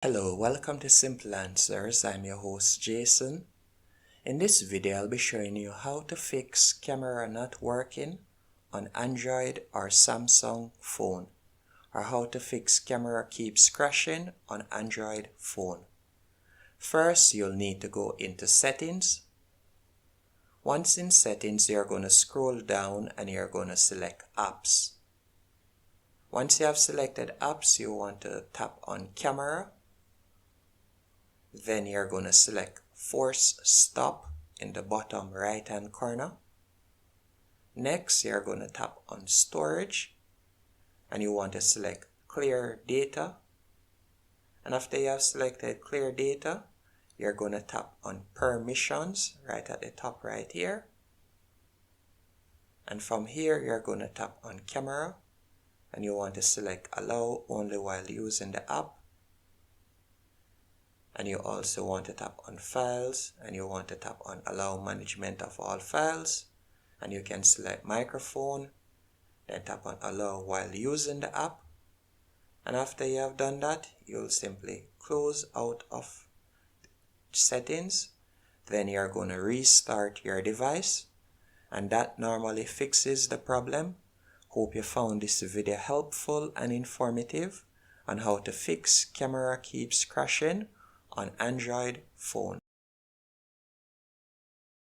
Hello, welcome to Simple Answers. I'm your host Jason. In this video, I'll be showing you how to fix camera not working on Android or Samsung phone, or how to fix camera keeps crashing on Android phone. First, you'll need to go into settings. Once in settings, you're going to scroll down and you're going to select apps. Once you have selected apps, you want to tap on camera. Then you're going to select force stop in the bottom right hand corner. Next, you're going to tap on storage and you want to select clear data. And after you have selected clear data, you're going to tap on permissions right at the top right here. And from here, you're going to tap on camera and you want to select allow only while using the app. And you also want to tap on files and you want to tap on allow management of all files, and you can select microphone, then tap on allow while using the app. And after you have done that, you'll simply close out of settings. Then you're going to restart your device, and that normally fixes the problem. Hope you found this video helpful and informative on how to fix camera keeps crashing on Android phone.